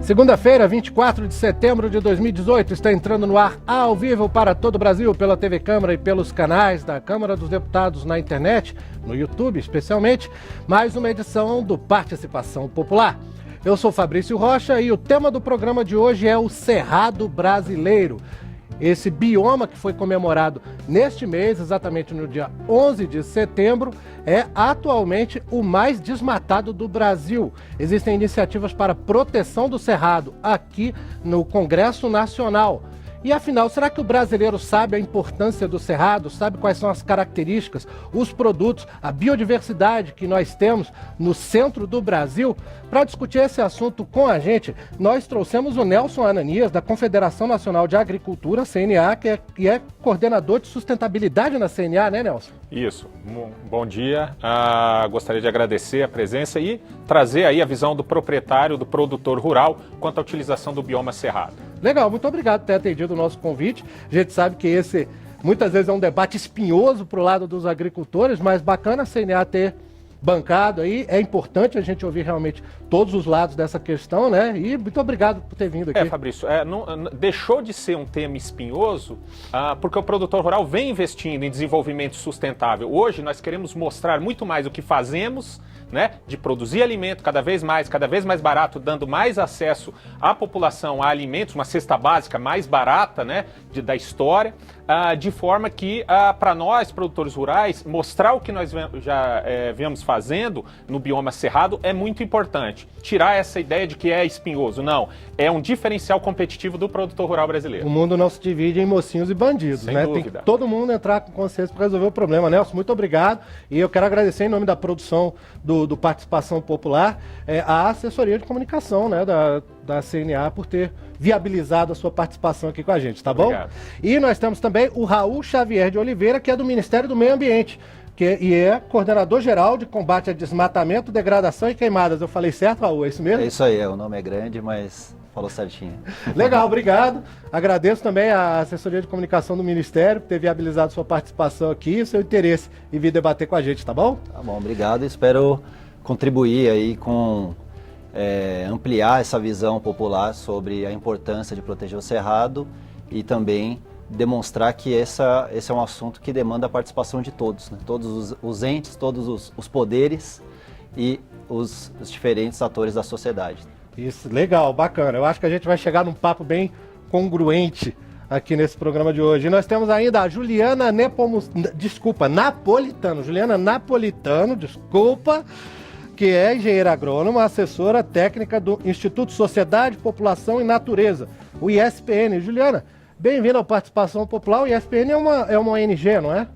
Segunda-feira, 24 de setembro de 2018, está entrando no ar ao vivo para todo o Brasil, pela TV Câmara e pelos canais da Câmara dos Deputados na internet, no YouTube especialmente, mais uma edição do Participação Popular. Eu sou Fabrício Rocha e o tema do programa de hoje é o Cerrado Brasileiro. Esse bioma que foi comemorado neste mês, exatamente no dia 11 de setembro, é atualmente o mais desmatado do Brasil. Existem iniciativas para proteção do Cerrado aqui no Congresso Nacional. E afinal, será que o brasileiro sabe a importância do Cerrado? Sabe quais são as características, os produtos, a biodiversidade que nós temos no centro do Brasil? Para discutir esse assunto com a gente, nós trouxemos o Nelson Ananias, da Confederação Nacional de Agricultura, CNA, que é coordenador de sustentabilidade na CNA, né, Nelson? Isso. Bom dia. Gostaria de agradecer a presença e trazer aí a visão do proprietário, do produtor rural, quanto à utilização do bioma cerrado. Legal, muito obrigado por ter atendido o nosso convite. A gente sabe que esse muitas vezes é um debate espinhoso para o lado dos agricultores, mas bacana a CNA ter bancado aí. É importante a gente ouvir realmente todos os lados dessa questão, né? E muito obrigado por ter vindo aqui. Fabrício, deixou de ser um tema espinhoso porque o produtor rural vem investindo em desenvolvimento sustentável. Hoje nós queremos mostrar muito mais o que fazemos, né, de produzir alimento cada vez mais barato, dando mais acesso à população a alimentos, uma cesta básica mais barata, né, da história, de forma que, para nós, produtores rurais, mostrar o que nós já viemos fazendo no bioma cerrado é muito importante. Tirar essa ideia de que é espinhoso. Não, é um diferencial competitivo do produtor rural brasileiro. O mundo não se divide em mocinhos e bandidos, sem né? dúvida. Tem que todo mundo entrar com consciência para resolver o problema. Nelson, muito obrigado. E eu quero agradecer em nome da produção do Participação Popular, a assessoria de comunicação, né, da CNA, por ter viabilizado a sua participação aqui com a gente, tá bom? Obrigado. E nós temos também o Raul Xavier de Oliveira, que é do Ministério do Meio Ambiente, e é coordenador geral de combate a desmatamento, degradação e queimadas. Eu falei certo, Raul? É isso mesmo? É isso aí, o nome é grande, mas falou certinho. Legal, obrigado. Agradeço também a assessoria de comunicação do Ministério por ter viabilizado sua participação aqui e seu interesse em vir debater com a gente, tá bom? Tá bom, obrigado. Espero contribuir aí com ampliar essa visão popular sobre a importância de proteger o cerrado e também demonstrar que esse é um assunto que demanda a participação de todos, né? Todos os entes, todos os poderes e os diferentes atores da sociedade. Isso, legal, bacana. Eu acho que a gente vai chegar num papo bem congruente aqui nesse programa de hoje. E nós temos ainda a Juliana Napolitano, que é engenheira agrônoma, assessora técnica do Instituto Sociedade, População e Natureza, o ISPN. Juliana, bem-vinda ao Participação Popular. O ISPN é uma ONG, não é?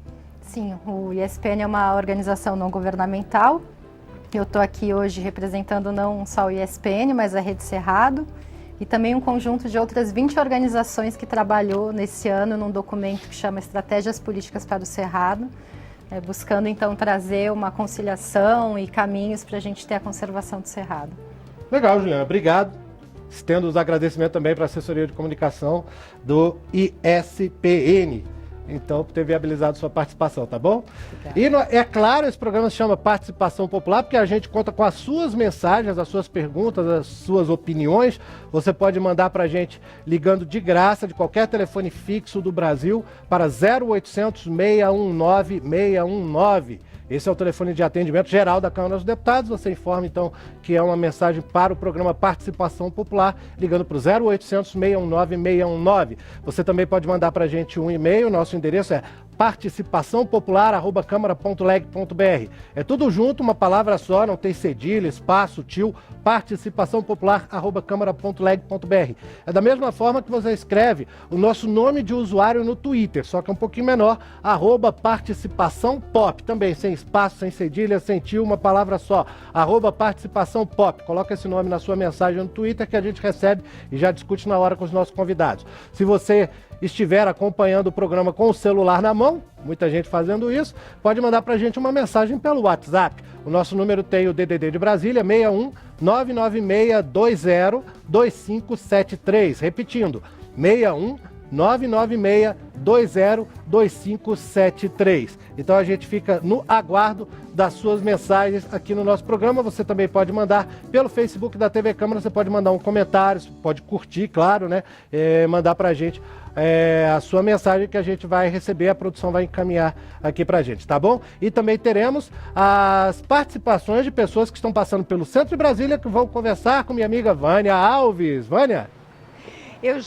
Sim, o ISPN é uma organização não governamental. Eu estou aqui hoje representando não só o ISPN, mas a Rede Cerrado e também um conjunto de outras 20 organizações que trabalhou nesse ano num documento que chama Estratégias Políticas para o Cerrado, buscando então trazer uma conciliação e caminhos para a gente ter a conservação do Cerrado. Legal, Juliana, obrigado. Estendo os agradecimentos também para a assessoria de comunicação do ISPN, então, por ter viabilizado sua participação, tá bom? Obrigada. E é claro, esse programa se chama Participação Popular, porque a gente conta com as suas mensagens, as suas perguntas, as suas opiniões. Você pode mandar para a gente ligando de graça de qualquer telefone fixo do Brasil para 0800 619 619. Esse é o telefone de atendimento geral da Câmara dos Deputados. Você informa, então, que é uma mensagem para o programa Participação Popular, ligando para o 0800 619 619. Você também pode mandar para a gente um e-mail. Nosso endereço é participaçãopopular@câmara.leg.br. É tudo junto, uma palavra só, não tem cedilha, espaço, tio. participaçãopopular@câmara.leg.br. É da mesma forma que você escreve o nosso nome de usuário no Twitter, só que é um pouquinho menor, @participaçãopop, também sem espaço, sem cedilha, sem tio, uma palavra só, @participaçãopop. Coloca esse nome na sua mensagem no Twitter que a gente recebe e já discute na hora com os nossos convidados. Se você estiver acompanhando o programa com o celular na mão, muita gente fazendo isso, pode mandar para a gente uma mensagem pelo WhatsApp. O nosso número tem o DDD de Brasília, 61 99620 2573. Repetindo, 61 996-202573. Então a gente fica no aguardo das suas mensagens aqui no nosso programa. Você também pode mandar pelo Facebook da TV Câmara, você pode mandar um comentário, pode curtir, claro, né? Mandar pra gente a sua mensagem que a gente vai receber, a produção vai encaminhar aqui pra gente, tá bom? E também teremos as participações de pessoas que estão passando pelo centro de Brasília, que vão conversar com minha amiga Vânia Alves. Vânia? Eu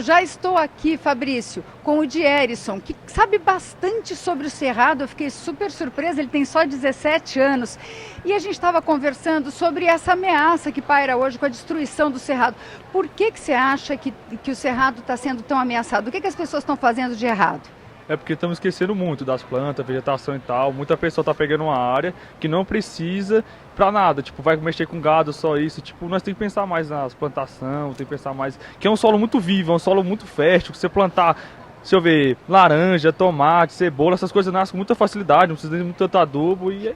já estou aqui, Fabrício, com o Dierison, que sabe bastante sobre o Cerrado. Eu fiquei super surpresa, ele tem só 17 anos. E a gente estava conversando sobre essa ameaça que paira hoje com a destruição do Cerrado. Por que você acha que o Cerrado está sendo tão ameaçado? O que as pessoas estão fazendo de errado? É porque estamos esquecendo muito das plantas, vegetação e tal. Muita pessoa está pegando uma área que não precisa para nada. Tipo, vai mexer com gado, só isso. Tipo, nós temos que pensar mais nas plantações, tem que pensar mais... Que é um solo muito vivo, é um solo muito fértil. Que você plantar, deixa eu ver, laranja, tomate, cebola, essas coisas nascem com muita facilidade. Não precisa de muito tanto adubo e...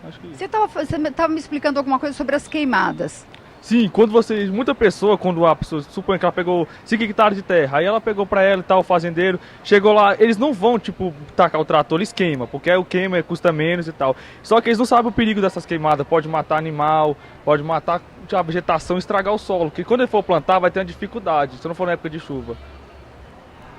Acho que... Você estava me explicando alguma coisa sobre as queimadas. Sim, muita pessoa, quando a pessoa, suponha que ela pegou 5 hectares de terra, aí ela pegou pra ela e tal, o fazendeiro, chegou lá, eles não vão, tipo, tacar o trator, eles queimam, porque o queima custa menos e tal. Só que eles não sabem o perigo dessas queimadas, pode matar animal, pode matar a vegetação, estragar o solo, porque quando ele for plantar vai ter uma dificuldade, se não for na época de chuva.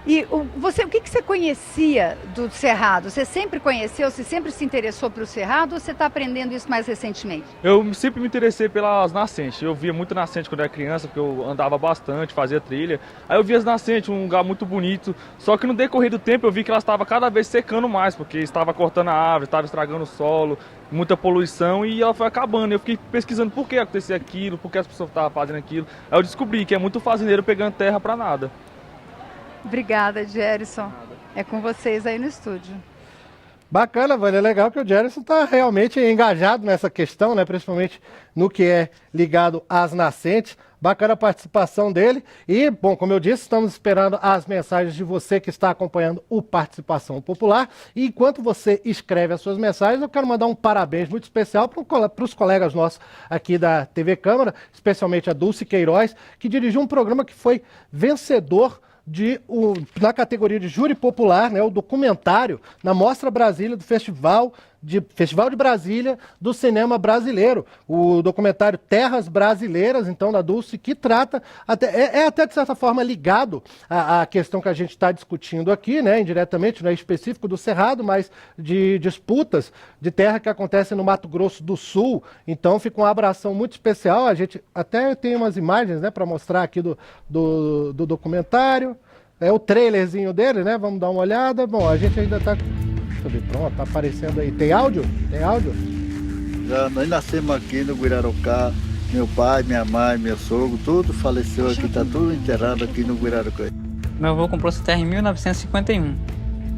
E o que você conhecia do Cerrado? Você sempre conheceu, você sempre se interessou pelo Cerrado ou você está aprendendo isso mais recentemente? Eu sempre me interessei pelas nascentes. Eu via muito nascente quando era criança, porque eu andava bastante, fazia trilha. Aí eu via as nascentes, um lugar muito bonito. Só que no decorrer do tempo eu vi que elas estavam cada vez secando mais, porque estava cortando a árvore, estava estragando o solo, muita poluição e ela foi acabando. Eu fiquei pesquisando por que acontecia aquilo, por que as pessoas estavam fazendo aquilo. Aí eu descobri que é muito fazendeiro pegando terra para nada. Obrigada, Dierison. É com vocês aí no estúdio. Bacana, Vânia. É legal que o Dierison está realmente engajado nessa questão, né? Principalmente no que é ligado às nascentes. Bacana a participação dele. E, bom, como eu disse, estamos esperando as mensagens de você que está acompanhando o Participação Popular. E enquanto você escreve as suas mensagens, eu quero mandar um parabéns muito especial para os colegas nossos aqui da TV Câmara, especialmente a Dulce Queiroz, que dirigiu um programa que foi vencedor na categoria de júri popular, né, o documentário na Mostra Brasília do Festival de Brasília do Cinema Brasileiro. O documentário Terras Brasileiras, então, da Dulce, que trata, até de certa forma ligado à questão que a gente está discutindo aqui, né, indiretamente, não é específico do Cerrado, mas de disputas de terra que acontecem no Mato Grosso do Sul. Então fica uma abração muito especial. A gente até tem umas imagens, né, para mostrar aqui do documentário. É o trailerzinho dele, né? Vamos dar uma olhada. Bom, a gente ainda está... Deixa eu ver, pronto, tá aparecendo aí. Tem áudio? Tem áudio? Nós nascemos aqui no Guirarocá, meu pai, minha mãe, meu sogro, tudo faleceu aqui, tá tudo enterrado aqui no Guirarocá. Meu avô comprou essa terra em 1951.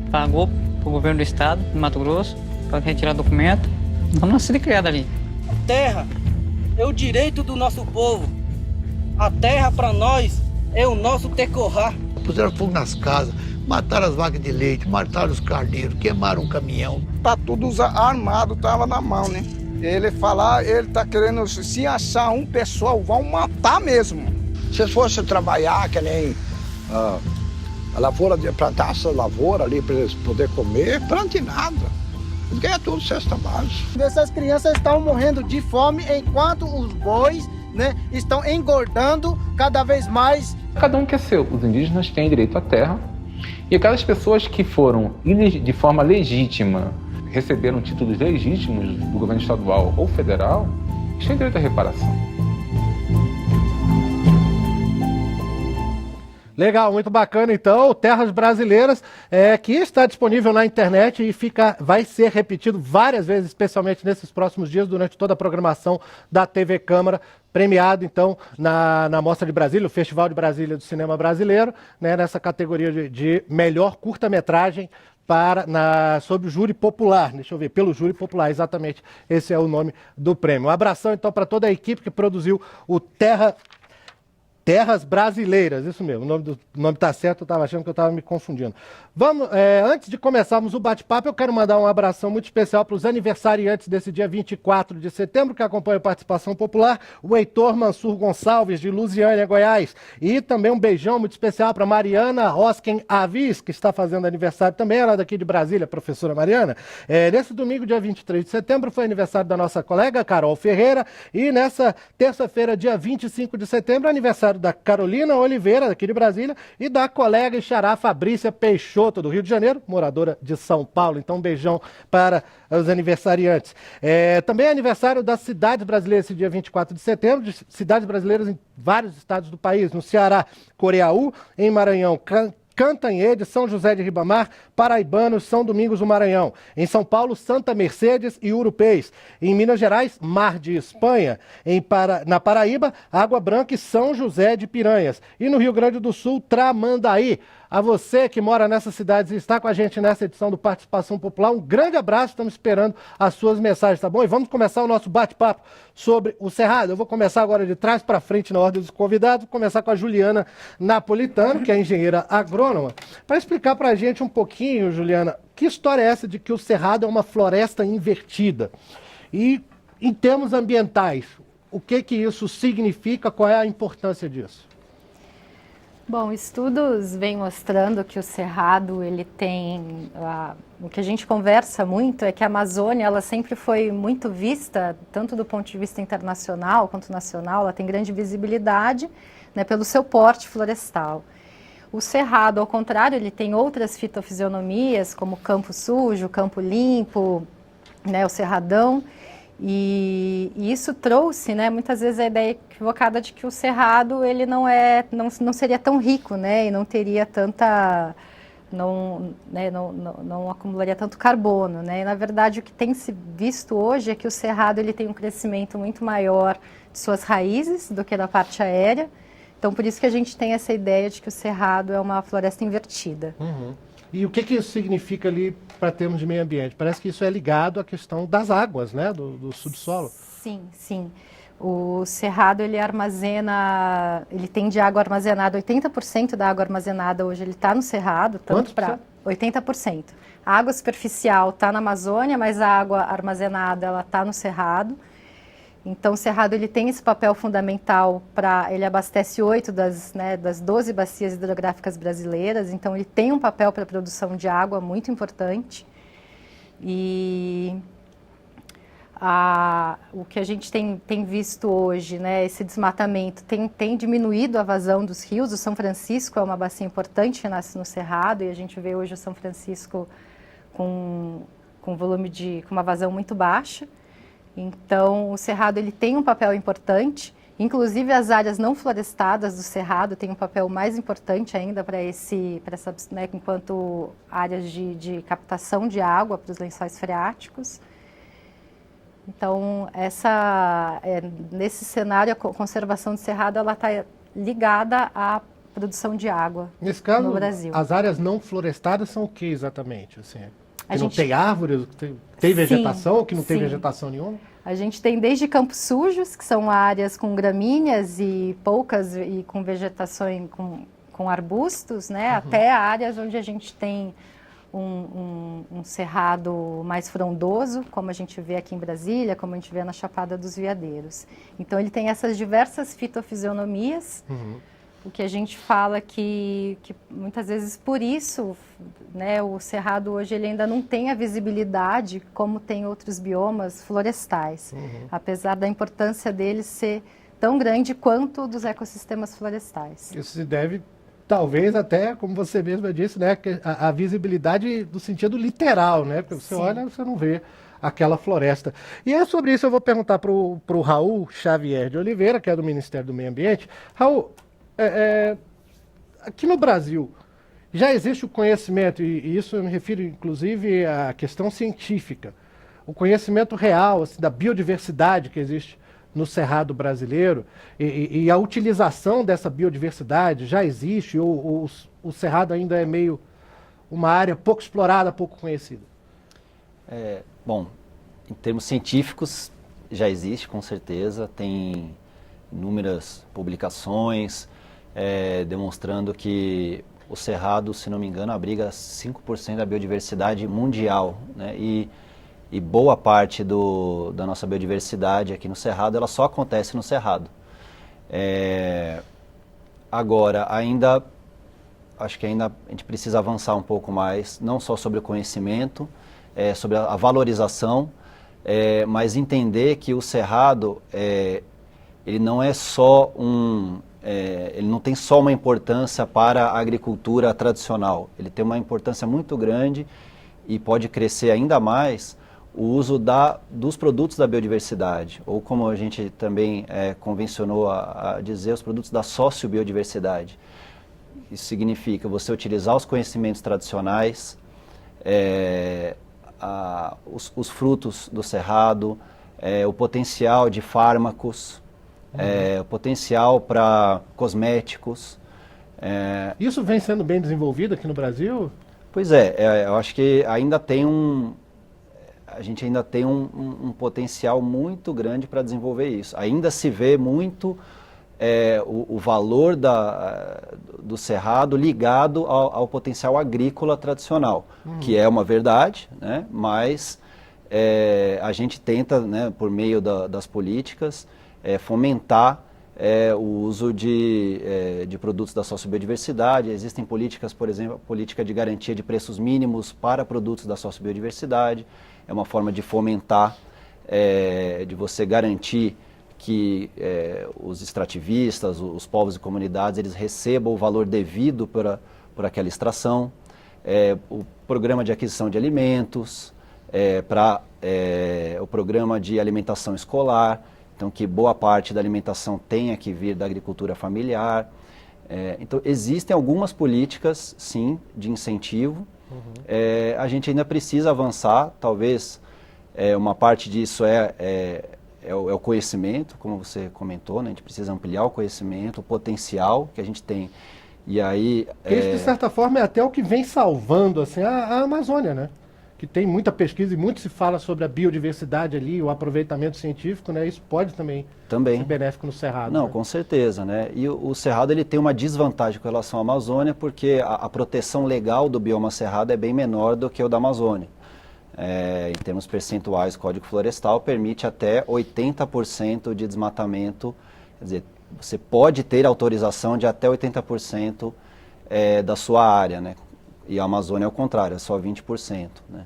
Pagou pro governo do estado, de Mato Grosso, para retirar documento. Então nascido e criado ali. A terra é o direito do nosso povo. A terra para nós é o nosso tecorrá. Puseram fogo nas casas, mataram as vacas de leite, mataram os carneiros, queimaram um caminhão. Tá tudo armado, tava na mão, né? Ele tá querendo, se achar um pessoal, vão matar mesmo. Se fosse trabalhar, que nem a lavoura, plantar essa lavoura ali para eles poderem comer, plante nada. Ganha tudo cesta básica. Essas crianças estão morrendo de fome enquanto os bois, né, estão engordando cada vez mais. Cada um quer ser. Os indígenas têm direito à terra e aquelas pessoas que foram de forma legítima, receberam títulos legítimos do governo estadual ou federal, têm direito à reparação. Legal, muito bacana então, Terras Brasileiras, que está disponível na internet e vai ser repetido várias vezes, especialmente nesses próximos dias, durante toda a programação da TV Câmara, premiado então na Mostra de Brasília, o Festival de Brasília do Cinema Brasileiro, né, nessa categoria de melhor curta-metragem sob o júri popular, deixa eu ver, pelo júri popular, exatamente, esse é o nome do prêmio. Um abração então para toda a equipe que produziu o Terras Brasileiras, isso mesmo, o nome está certo, eu estava achando que eu estava me confundindo. Vamos, antes de começarmos o bate-papo, eu quero mandar um abração muito especial para os aniversariantes desse dia 24 de setembro, que acompanham a participação popular, o Heitor Mansur Gonçalves, de Lusiânia, Goiás, e também um beijão muito especial para Mariana Rosken Avis, que está fazendo aniversário também, ela é daqui de Brasília, professora Mariana. Nesse domingo, dia 23 de setembro, foi aniversário da nossa colega Carol Ferreira, e nessa terça-feira, dia 25 de setembro, aniversário da Carolina Oliveira, daqui de Brasília, e da colega e xará Fabrícia Peixoto, do Rio de Janeiro, moradora de São Paulo. Então, um beijão para os aniversariantes. Também é aniversário das cidades brasileiras, esse dia 24 de setembro, de cidades brasileiras em vários estados do país, no Ceará, Coreaú, em Maranhão, Cantanhede, São José de Ribamar, Paraibanos, São Domingos do Maranhão. Em São Paulo, Santa Mercedes e Urupês. Em Minas Gerais, Mar de Espanha. Na Paraíba, Água Branca e São José de Piranhas. E no Rio Grande do Sul, Tramandaí. A você que mora nessas cidades e está com a gente nessa edição do Participação Popular, um grande abraço, estamos esperando as suas mensagens, tá bom? E vamos começar o nosso bate-papo sobre o Cerrado. Eu vou começar agora de trás para frente na ordem dos convidados, vou começar com a Juliana Napolitano, que é engenheira agrônoma, para explicar para a gente um pouquinho, Juliana, que história é essa de que o Cerrado é uma floresta invertida? E, em termos ambientais, o que isso significa, qual é a importância disso? Bom, estudos vêm mostrando que o Cerrado, ele tem... o que a gente conversa muito é que a Amazônia, ela sempre foi muito vista, tanto do ponto de vista internacional quanto nacional, ela tem grande visibilidade, né, pelo seu porte florestal. O Cerrado, ao contrário, ele tem outras fitofisionomias, como campo sujo, campo limpo, né, o cerradão. E isso trouxe, né, muitas vezes a ideia equivocada de que o Cerrado ele não seria tão rico, né, e não teria tanta, não acumularia tanto carbono, né. E, na verdade, o que tem se visto hoje é que o Cerrado ele tem um crescimento muito maior de suas raízes do que da parte aérea. Então, por isso que a gente tem essa ideia de que o Cerrado é uma floresta invertida. Uhum. E o que isso significa ali para termos de meio ambiente? Parece que isso é ligado à questão das águas, né, do subsolo. Sim, sim. O Cerrado, ele armazena, ele tem de água armazenada, 80% da água armazenada hoje ele está no Cerrado. Quanto para 80%. A água superficial está na Amazônia, mas a água armazenada ela está no Cerrado. Então, o Cerrado ele tem esse papel fundamental ele abastece 8 das 12 bacias hidrográficas brasileiras, então ele tem um papel para a produção de água muito importante. E o que a gente tem visto hoje, né, esse desmatamento, tem diminuído a vazão dos rios. O São Francisco é uma bacia importante que nasce no Cerrado, e a gente vê hoje o São Francisco com uma vazão muito baixa. Então, o Cerrado ele tem um papel importante, inclusive as áreas não florestadas do Cerrado têm um papel mais importante ainda para né, enquanto áreas de captação de água para os lençóis freáticos. Então, nesse cenário, a conservação do Cerrado está ligada à produção de água nesse caso, no Brasil. As áreas não florestadas são o que exatamente? Assim, que não tem árvores, tem vegetação, ou que não tem vegetação nenhuma? A gente tem desde campos sujos, que são áreas com gramíneas e poucas e com vegetação com arbustos, né, até áreas onde a gente tem um cerrado mais frondoso, como a gente vê aqui em Brasília, como a gente vê na Chapada dos Veadeiros. Então, ele tem essas diversas fitofisionomias. O que a gente fala que muitas vezes por isso, né, o Cerrado hoje ele ainda não tem a visibilidade como tem outros biomas florestais, apesar da importância dele ser tão grande quanto dos ecossistemas florestais. Isso se deve, talvez até, como você mesma disse, né, a visibilidade do sentido literal, né, porque você olha, você não vê aquela floresta. E é sobre isso eu vou perguntar para o Raul Xavier de Oliveira, que é do Ministério do Meio Ambiente. Raul, aqui no Brasil, já existe o conhecimento, e isso eu me refiro inclusive à questão científica, o conhecimento real assim, da biodiversidade que existe no Cerrado brasileiro, e a utilização dessa biodiversidade já existe, ou o Cerrado ainda é meio uma área pouco explorada, pouco conhecida? Bom, em termos científicos, já existe, com certeza, tem inúmeras publicações, demonstrando que o Cerrado, se não me engano, abriga 5% da biodiversidade mundial, né? E boa parte da nossa biodiversidade aqui no Cerrado, ela só acontece no Cerrado. Agora, acho que ainda a gente precisa avançar um pouco mais, não só sobre o conhecimento, sobre a valorização, mas entender que o Cerrado, ele não é só ele não tem só uma importância para a agricultura tradicional, ele tem uma importância muito grande e pode crescer ainda mais o uso dos produtos da biodiversidade, ou como a gente também convencionou a dizer, os produtos da sociobiodiversidade. Isso significa você utilizar os conhecimentos tradicionais, os frutos do cerrado, o potencial de fármacos, o potencial para cosméticos. Isso vem sendo bem desenvolvido aqui no Brasil? Pois é, eu acho que ainda tem a gente ainda tem um potencial muito grande para desenvolver isso. Ainda se vê muito o valor do cerrado ligado ao potencial agrícola tradicional, que é uma verdade, né? Mas a gente tenta, né, por meio das políticas, fomentar o uso de produtos da sociobiodiversidade. Existem políticas, por exemplo, a política de garantia de preços mínimos para produtos da sociobiodiversidade. É uma forma de fomentar, de você garantir que os extrativistas, os povos e comunidades, eles recebam o valor devido por aquela extração. O programa de aquisição de alimentos, o programa de alimentação escolar, então que boa parte da alimentação tenha que vir da agricultura familiar. Então existem algumas políticas, sim, de incentivo. A gente ainda precisa avançar, talvez uma parte disso é o conhecimento, como você comentou, né? A gente precisa ampliar o conhecimento, o potencial que a gente tem. E aí... Isso, de certa forma, é até o que vem salvando assim, a Amazônia, né? Que tem muita pesquisa e muito se fala sobre a biodiversidade ali, o aproveitamento científico, né? Isso pode também ser benéfico no Cerrado. Não, né? Com certeza, né? E o Cerrado, ele tem uma desvantagem com relação à Amazônia, porque a proteção legal do bioma Cerrado é bem menor do que o da Amazônia. Em termos percentuais, o Código Florestal permite até 80% de desmatamento, quer dizer, você pode ter autorização de até 80% da sua área, né? E a Amazônia é o contrário, é só 20%. Né?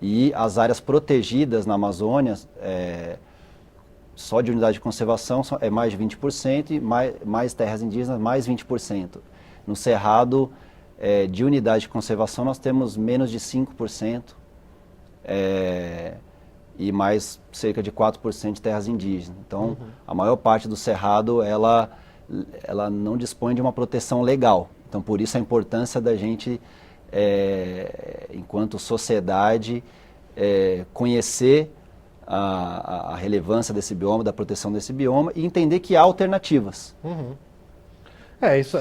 E as áreas protegidas na Amazônia, só de unidade de conservação, é mais de 20%, e mais terras indígenas, mais 20%. No Cerrado, de unidade de conservação, nós temos menos de 5%, e mais cerca de 4% de terras indígenas. Então, a maior parte do Cerrado, ela não dispõe de uma proteção legal. Então, por isso a importância da gente, enquanto sociedade, conhecer a relevância desse bioma, da proteção desse bioma e entender que há alternativas.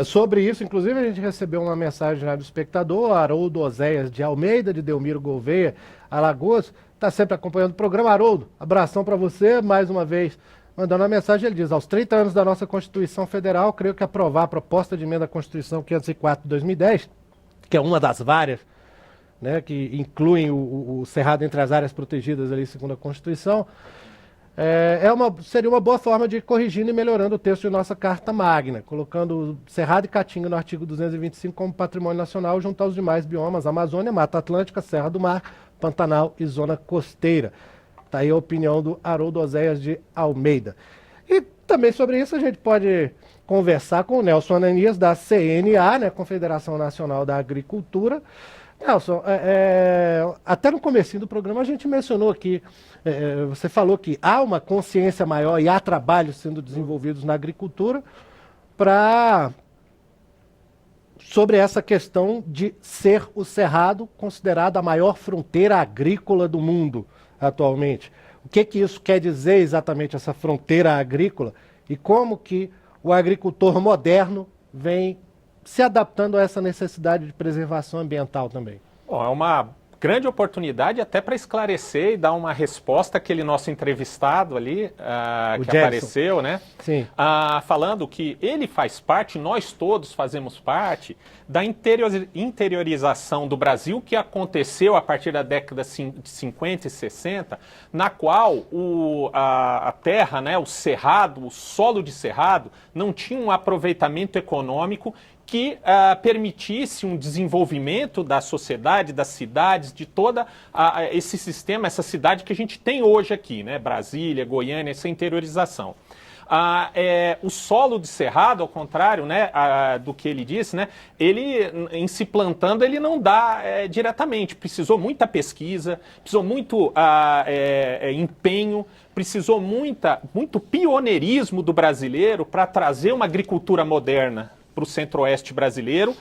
Sobre isso, inclusive, a gente recebeu uma mensagem lá do espectador, Haroldo Oséias de Almeida, de Delmiro Gouveia, Alagoas, está sempre acompanhando o programa. Haroldo, abração para você, mais uma vez. Mandando uma mensagem, ele diz: aos 30 anos da nossa Constituição Federal, creio que aprovar a proposta de emenda à Constituição 504 de 2010, que é uma das várias, né, que incluem o Cerrado entre as áreas protegidas ali, segundo a Constituição, seria uma boa forma de ir corrigindo e melhorando o texto de nossa Carta Magna, colocando Cerrado e Caatinga no artigo 225 como patrimônio nacional junto aos demais biomas: Amazônia, Mata Atlântica, Serra do Mar, Pantanal e Zona Costeira. Está aí a opinião do Haroldo Oséias de Almeida. E também sobre isso a gente pode conversar com o Nelson Ananias, da CNA, né, Confederação Nacional da Agricultura. Nelson, até no comecinho do programa a gente mencionou aqui, você falou que há uma consciência maior e há trabalhos sendo desenvolvidos na agricultura sobre essa questão de ser o Cerrado considerado a maior fronteira agrícola do mundo atualmente. O que isso quer dizer exatamente, essa fronteira agrícola, e como que o agricultor moderno vem se adaptando a essa necessidade de preservação ambiental também? Bom, é uma grande oportunidade até para esclarecer e dar uma resposta àquele nosso entrevistado ali, que Gerson apareceu, né? Sim. Falando que ele faz parte, nós todos fazemos parte da interiorização do Brasil que aconteceu a partir da década de 50 e 60, na qual a terra, né, o cerrado, o solo de cerrado, não tinha um aproveitamento econômico que permitisse um desenvolvimento da sociedade, das cidades, de todo esse sistema, essa cidade que a gente tem hoje aqui, né? Brasília, Goiânia, essa interiorização. O solo de cerrado, ao contrário, né, do que ele disse, né, ele, em se plantando, ele não dá diretamente. Precisou muita pesquisa, precisou muito empenho, precisou muito pioneirismo do brasileiro para trazer uma agricultura moderna para o centro-oeste brasileiro,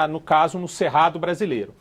no caso, no Cerrado brasileiro.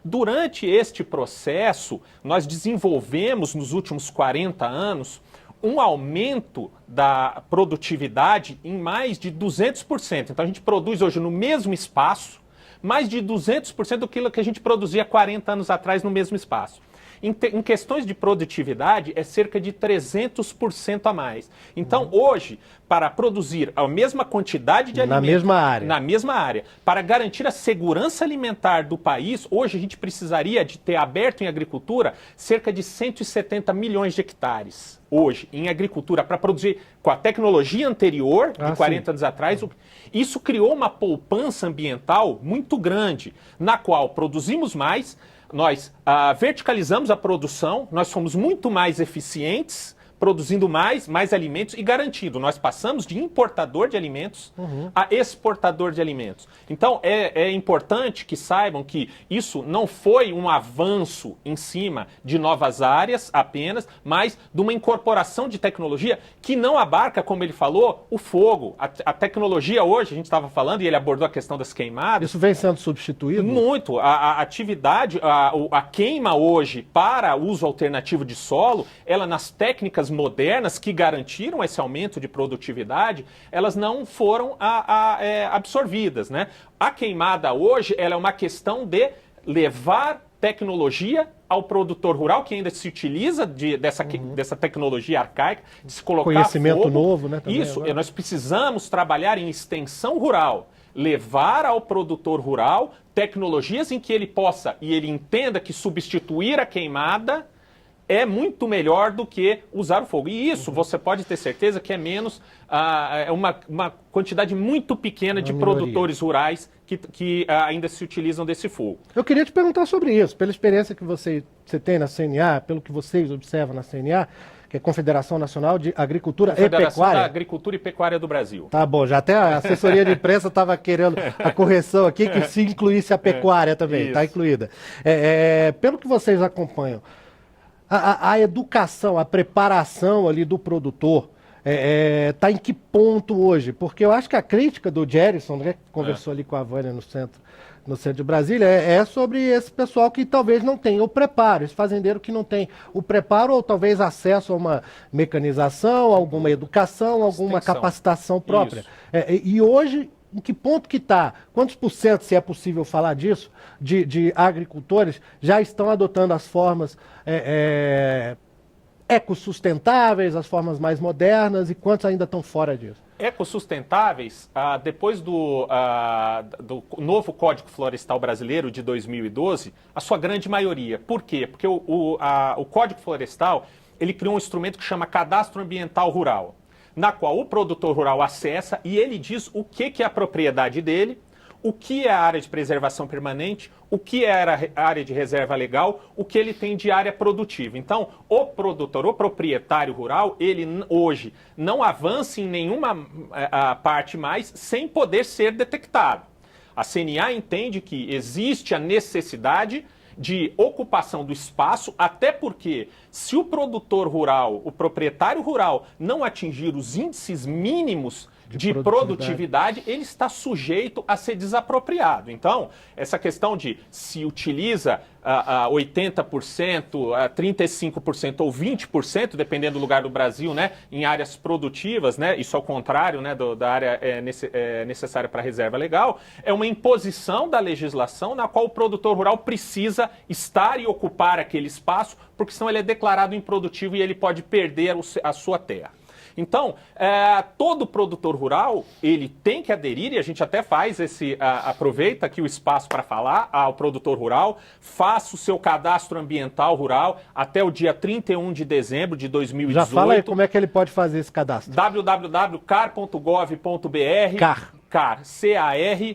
Durante este processo, nós desenvolvemos, nos últimos 40 anos, um aumento da produtividade em mais de 200%. Então, a gente produz hoje no mesmo espaço, mais de 200% do que a gente produzia 40 anos atrás no mesmo espaço. Em questões de produtividade, é cerca de 300% a mais. Então, hoje, para produzir a mesma quantidade de alimentos... Na mesma área. Para garantir a segurança alimentar do país, hoje a gente precisaria de ter aberto em agricultura cerca de 170 milhões de hectares. Hoje, em agricultura, para produzir com a tecnologia anterior, de 40 anos atrás, isso criou uma poupança ambiental muito grande, na qual produzimos mais. Nós verticalizamos a produção, nós fomos muito mais eficientes, produzindo mais alimentos e garantindo. Nós passamos de importador de alimentos a exportador de alimentos. Então, é importante que saibam que isso não foi um avanço em cima de novas áreas apenas, mas de uma incorporação de tecnologia que não abarca, como ele falou, o fogo. A tecnologia hoje, a gente estava falando, e ele abordou a questão das queimadas. Isso vem sendo substituído? Muito. A atividade, a queima hoje para uso alternativo de solo, ela nas técnicas modernas que garantiram esse aumento de produtividade, elas não foram absorvidas, né? A queimada hoje, ela é uma questão de levar tecnologia ao produtor rural, que ainda se utiliza dessa tecnologia arcaica, de se colocar conhecimento fogo. Novo, né? Também Isso, agora. nós precisamos trabalhar em extensão rural, levar ao produtor rural tecnologias em que ele possa, e ele entenda que substituir a queimada é muito melhor do que usar o fogo. E isso você pode ter certeza que é menos, é uma quantidade muito pequena de produtores rurais que ainda se utilizam desse fogo. Eu queria te perguntar sobre isso, pela experiência que você tem na CNA, pelo que vocês observam na CNA, que é a Confederação Nacional de Agricultura e Pecuária. Confederação da Agricultura e Pecuária do Brasil. Tá bom, já até a assessoria de imprensa estava querendo a correção aqui, que se incluísse a pecuária também, está incluída. Pelo que vocês acompanham, a educação, a preparação ali do produtor está em que ponto hoje? Porque eu acho que a crítica do Gerson, né, que conversou ali com a Vânia no centro de Brasília, é sobre esse pessoal que talvez não tenha o preparo, esse fazendeiro que não tem o preparo ou talvez acesso a uma mecanização, alguma educação, alguma capacitação própria. E hoje, em que ponto que está? Quantos por cento, se é possível falar disso, de agricultores já estão adotando as formas ecossustentáveis, as formas mais modernas, e quantos ainda estão fora disso? Ecossustentáveis, depois do novo Código Florestal Brasileiro de 2012, a sua grande maioria. Por quê? Porque o Código Florestal, ele criou um instrumento que chama Cadastro Ambiental Rural, na qual o produtor rural acessa e ele diz o que é a propriedade dele, o que é a área de preservação permanente, o que é a área de reserva legal, o que ele tem de área produtiva. Então, o produtor, o proprietário rural, ele hoje não avança em nenhuma parte mais sem poder ser detectado. A CNA entende que existe a necessidade de ocupação do espaço, até porque se o produtor rural, o proprietário rural, não atingir os índices mínimos de produtividade, ele está sujeito a ser desapropriado. Então, essa questão de se utiliza 80%, 35% ou 20%, dependendo do lugar do Brasil, né, em áreas produtivas, né, isso ao contrário, né, da área necessária para a reserva legal, é uma imposição da legislação na qual o produtor rural precisa estar e ocupar aquele espaço, porque senão ele é declarado improdutivo e ele pode perder a sua terra. Então, todo produtor rural, ele tem que aderir, e a gente até faz aproveita aqui o espaço para falar ao produtor rural, faça o seu cadastro ambiental rural até o dia 31 de dezembro de 2018. Já fala aí como é que ele pode fazer esse cadastro. www.car.gov.br CAR,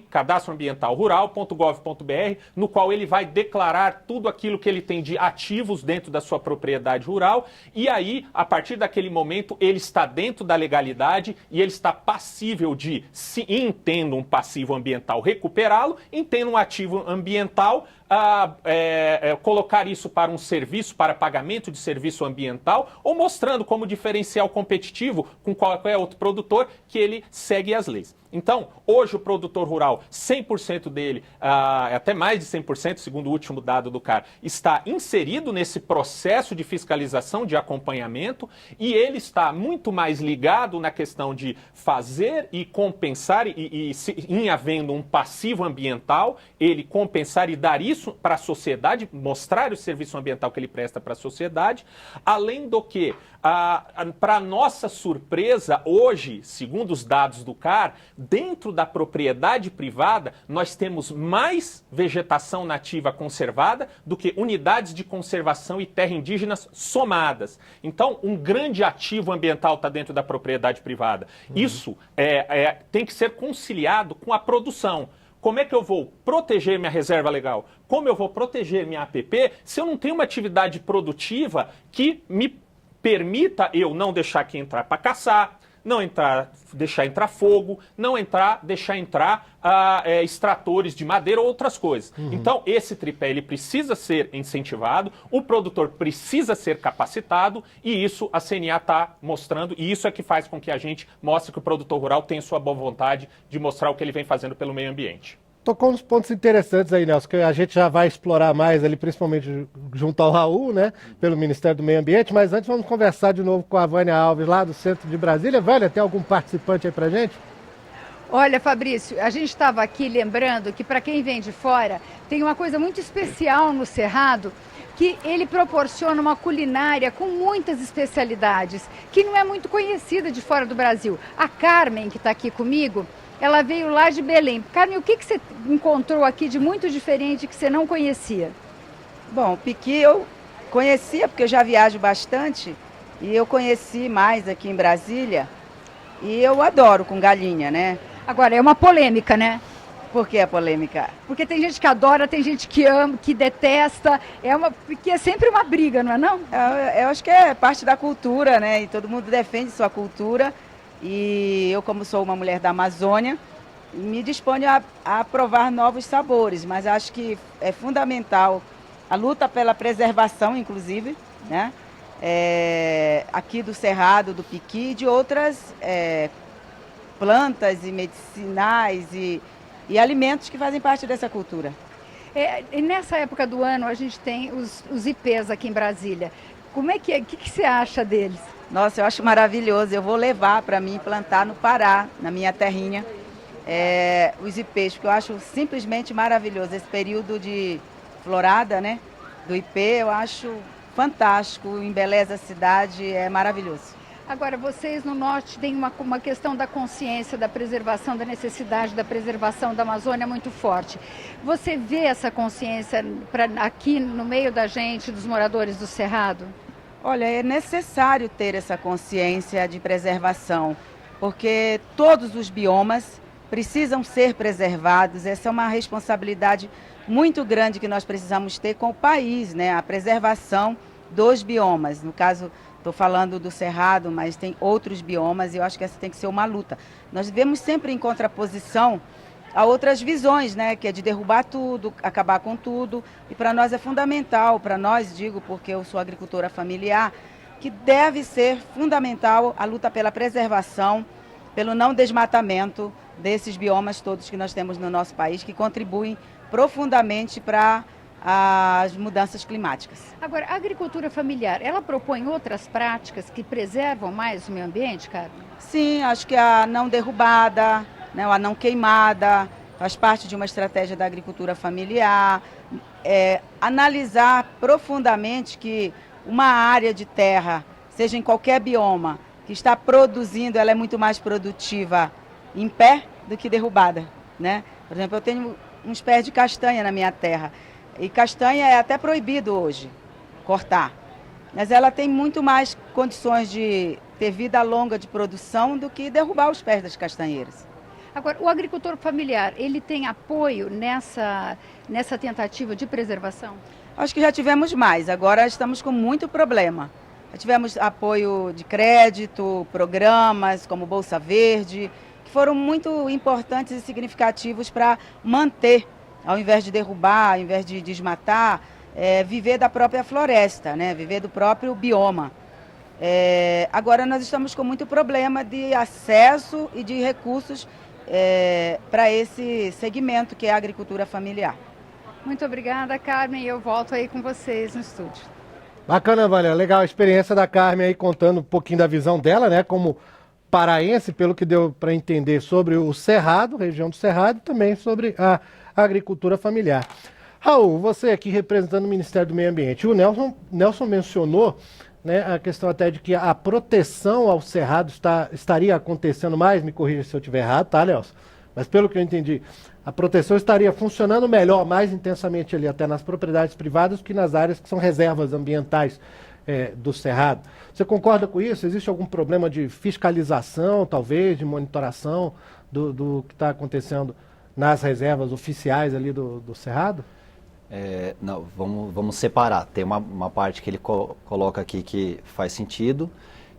cadastro ambiental rural.gov.br, no qual ele vai declarar tudo aquilo que ele tem de ativos dentro da sua propriedade rural, e aí, a partir daquele momento, ele está dentro da legalidade e ele está passível de, se entenda um passivo ambiental, recuperá-lo, entenda um ativo ambiental, colocar isso para um serviço, para pagamento de serviço ambiental, ou mostrando como diferencial competitivo com qualquer outro produtor que ele segue as leis. Então, hoje o produtor rural, 100% dele, até mais de 100%, segundo o último dado do CAR, está inserido nesse processo de fiscalização, de acompanhamento, e ele está muito mais ligado na questão de fazer e compensar, em havendo um passivo ambiental, ele compensar e dar isso para a sociedade, mostrar o serviço ambiental que ele presta para a sociedade, além do que, para nossa surpresa, hoje, segundo os dados do CAR, dentro da propriedade privada, nós temos mais vegetação nativa conservada do que unidades de conservação e terra indígenas somadas. Então, um grande ativo ambiental está dentro da propriedade privada. Isso tem que ser conciliado com a produção. Como é que eu vou proteger minha reserva legal? Como eu vou proteger minha APP se eu não tenho uma atividade produtiva que me permita eu não deixar aqui entrar para caçar, deixar entrar fogo, deixar entrar extratores de madeira ou outras coisas. Então, esse tripé ele precisa ser incentivado, o produtor precisa ser capacitado, e isso a CNA está mostrando, e isso é que faz com que a gente mostre que o produtor rural tem sua boa vontade de mostrar o que ele vem fazendo pelo meio ambiente. Tocou uns pontos interessantes aí, Nelson, que a gente já vai explorar mais ali, principalmente junto ao Raul, né, pelo Ministério do Meio Ambiente, mas antes vamos conversar de novo com a Vânia Alves, lá do centro de Brasília. Vânia, tem algum participante aí pra gente? Olha, Fabrício, a gente estava aqui lembrando que para quem vem de fora, tem uma coisa muito especial no Cerrado, que ele proporciona uma culinária com muitas especialidades, que não é muito conhecida de fora do Brasil. A Carmen, que está aqui comigo, ela veio lá de Belém. Carmen, o que você encontrou aqui de muito diferente que você não conhecia? Bom, piqui eu conhecia, porque eu já viajo bastante, e eu conheci mais aqui em Brasília, e eu adoro com galinha, né? Agora, é uma polêmica, né? Por que a polêmica? Porque tem gente que adora, tem gente que ama, que detesta, porque é sempre uma briga, não é não? Eu acho que é parte da cultura, né? E todo mundo defende sua cultura. E eu, como sou uma mulher da Amazônia, me disponho a provar novos sabores, mas acho que é fundamental a luta pela preservação, inclusive, né? Aqui do Cerrado, do piqui e de outras plantas e medicinais e alimentos que fazem parte dessa cultura. E nessa época do ano a gente tem os ipês aqui em Brasília. Como é que é? O que você acha deles? Nossa, eu acho maravilhoso. Eu vou levar para mim plantar no Pará, na minha terrinha, os ipês, porque eu acho simplesmente maravilhoso. Esse período de florada, né, do ipê, eu acho fantástico, embeleza a cidade, é maravilhoso. Agora, vocês no Norte têm uma questão da consciência, da preservação, da necessidade da preservação da Amazônia muito forte. Você vê essa consciência aqui no meio da gente, dos moradores do Cerrado? Olha, é necessário ter essa consciência de preservação, porque todos os biomas precisam ser preservados. Essa é uma responsabilidade muito grande que nós precisamos ter com o país, né? A preservação dos biomas. No caso, estou falando do Cerrado, mas tem outros biomas e eu acho que essa tem que ser uma luta. Nós vivemos sempre em contraposição a outras visões, né, que é de derrubar tudo, acabar com tudo. E para nós é fundamental, para nós, digo porque eu sou agricultora familiar, que deve ser fundamental a luta pela preservação, pelo não desmatamento desses biomas todos que nós temos no nosso país, que contribuem profundamente para as mudanças climáticas. Agora, a agricultura familiar, ela propõe outras práticas que preservam mais o meio ambiente, Carmen? Sim, acho que a não derrubada, né, a não queimada, faz parte de uma estratégia da agricultura familiar. Analisar profundamente que uma área de terra, seja em qualquer bioma, que está produzindo, ela é muito mais produtiva em pé do que derrubada, né? Por exemplo, eu tenho uns pés de castanha na minha terra. E castanha é até proibido hoje cortar, mas ela tem muito mais condições de ter vida longa de produção do que derrubar os pés das castanheiras. Agora, o agricultor familiar, ele tem apoio nessa tentativa de preservação? Acho que já tivemos mais, agora estamos com muito problema. Já tivemos apoio de crédito, programas como Bolsa Verde, que foram muito importantes e significativos para manter, ao invés de derrubar, ao invés de desmatar, viver da própria floresta, né? Viver do próprio bioma. Agora nós estamos com muito problema de acesso e de recursos para esse segmento que é a agricultura familiar. Muito obrigada, Carmen, e eu volto aí com vocês no estúdio. Bacana, Vânia, legal a experiência da Carmen aí, contando um pouquinho da visão dela, né, como paraense, pelo que deu para entender sobre o Cerrado, região do Cerrado, e também sobre a agricultura familiar. Raul, você aqui representando o Ministério do Meio Ambiente, o Nelson mencionou, né, a questão até de que a proteção ao Cerrado estaria acontecendo mais, me corrija se eu estiver errado, tá, Nelson? Mas pelo que eu entendi, a proteção estaria funcionando melhor, mais intensamente ali, até nas propriedades privadas, que nas áreas que são reservas ambientais do Cerrado. Você concorda com isso? Existe algum problema de fiscalização, talvez, de monitoração do que está acontecendo nas reservas oficiais ali do Cerrado? Não, vamos separar. Tem uma parte que ele coloca aqui que faz sentido,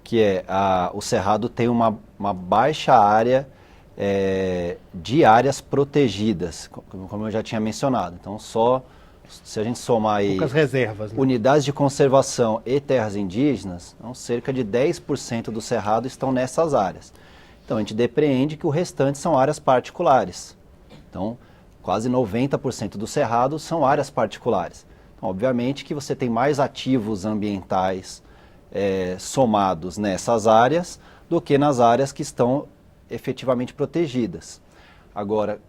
que o Cerrado tem uma baixa área de áreas protegidas, como eu já tinha mencionado. Então, se a gente somar aí poucas reservas, né? Unidades de conservação e terras indígenas, então, cerca de 10% do Cerrado estão nessas áreas. Então, a gente depreende que o restante são áreas particulares. Então, quase 90% do Cerrado são áreas particulares. Então, obviamente que você tem mais ativos ambientais somados nessas áreas do que nas áreas que estão efetivamente protegidas. Agora,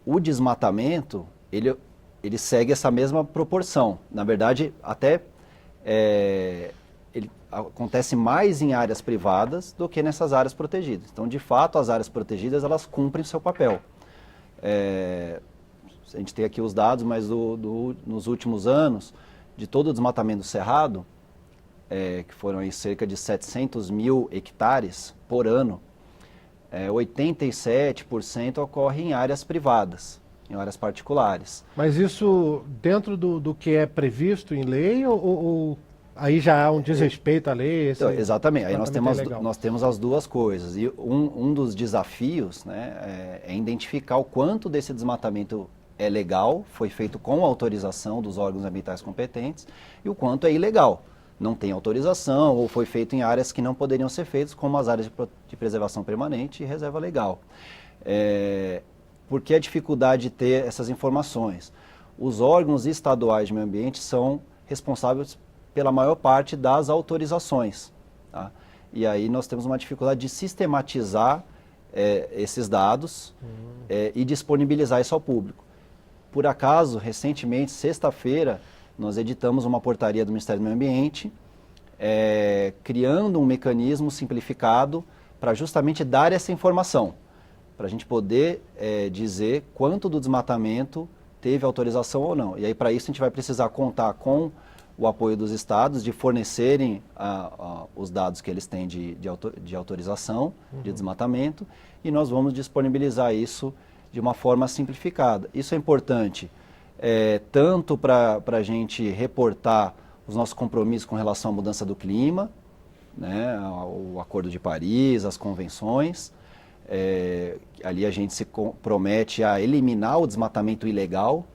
o desmatamento, ele segue essa mesma proporção. Na verdade, até ele acontece mais em áreas privadas do que nessas áreas protegidas. Então, de fato, as áreas protegidas, elas cumprem o seu papel. A gente tem aqui os dados, mas nos últimos anos, de todo o desmatamento do Cerrado, que foram aí cerca de 700 mil hectares por ano, 87% ocorre em áreas privadas, em áreas particulares. Mas isso dentro do que é previsto em lei ou aí já há um desrespeito à lei? Então, exatamente, aí nós temos as duas coisas. E um dos desafios, né, é identificar o quanto desse desmatamento é legal, foi feito com autorização dos órgãos ambientais competentes, e o quanto é ilegal. Não tem autorização ou foi feito em áreas que não poderiam ser feitas, como as áreas de preservação permanente e reserva legal. Por que a dificuldade de ter essas informações? Os órgãos estaduais de meio ambiente são responsáveis pela maior parte das autorizações. Tá? E aí nós temos uma dificuldade de sistematizar esses dados e disponibilizar isso ao público. Por acaso, recentemente, sexta-feira, nós editamos uma portaria do Ministério do Meio Ambiente, criando um mecanismo simplificado para justamente dar essa informação, para a gente poder dizer quanto do desmatamento teve autorização ou não. E aí, para isso, a gente vai precisar contar com o apoio dos estados de fornecerem os dados que eles têm de autorização, de desmatamento, e nós vamos disponibilizar isso de uma forma simplificada. Isso é importante, tanto para a gente reportar os nossos compromissos com relação à mudança do clima, né, o Acordo de Paris, as convenções, Ali a gente se compromete a eliminar o desmatamento ilegal.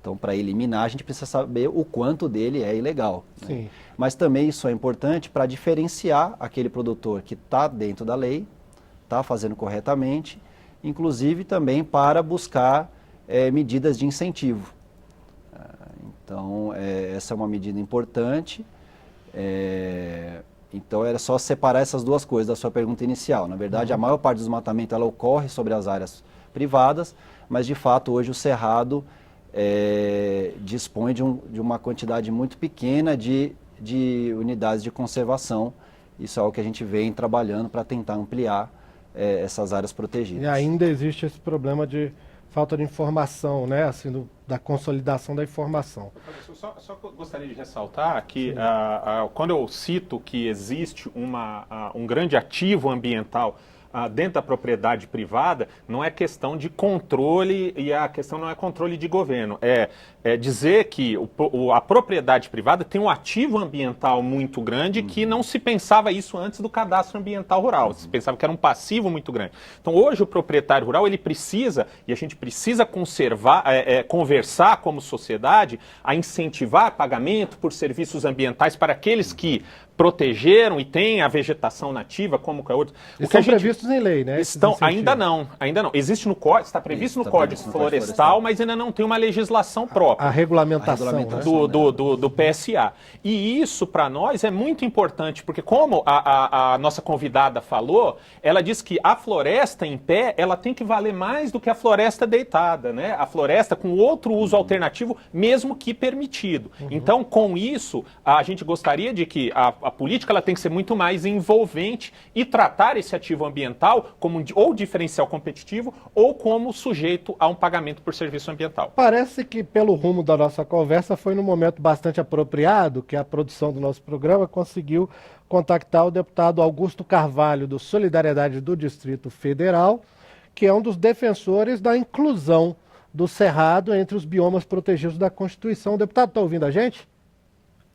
Então, para eliminar, a gente precisa saber o quanto dele é ilegal. Sim. Né? Mas também isso é importante para diferenciar aquele produtor que está dentro da lei, está fazendo corretamente, inclusive também para buscar medidas de incentivo. Então, essa é uma medida importante. Então, era só separar essas duas coisas da sua pergunta inicial. Na verdade, a maior parte do desmatamento ela ocorre sobre as áreas privadas, mas, de fato, hoje o Cerrado dispõe de uma quantidade muito pequena de unidades de conservação. Isso é o que a gente vem trabalhando para tentar ampliar essas áreas protegidas. E ainda existe esse problema de falta de informação, né? Assim, da consolidação da informação. Só gostaria de ressaltar que quando eu cito que existe um grande ativo ambiental dentro da propriedade privada, não é questão de controle, e a questão não é controle de governo, é dizer que a propriedade privada tem um ativo ambiental muito grande que não se pensava isso antes do cadastro ambiental rural, se pensava que era um passivo muito grande. Então hoje o proprietário rural ele precisa, e a gente precisa conversar como sociedade, a incentivar pagamento por serviços ambientais para aqueles que protegeram e têm a vegetação nativa, como que é outro. Estão previstos em lei, né? Ainda não. Existe no Código, está previsto no Código Florestal, mas ainda não tem uma legislação própria. A regulamentação, né? do PSA. E isso, para nós, é muito importante, porque como a nossa convidada falou, ela disse que a floresta em pé, ela tem que valer mais do que a floresta deitada, né? A floresta com outro uso alternativo, mesmo que permitido. Então, com isso, a gente gostaria de que a política ela tem que ser muito mais envolvente e tratar esse ativo ambiental como ou diferencial competitivo ou como sujeito a um pagamento por serviço ambiental. Parece que pelo rumo da nossa conversa foi num momento bastante apropriado que a produção do nosso programa conseguiu contactar o deputado Augusto Carvalho, do Solidariedade do Distrito Federal, que é um dos defensores da inclusão do Cerrado entre os biomas protegidos da Constituição. O deputado está ouvindo a gente?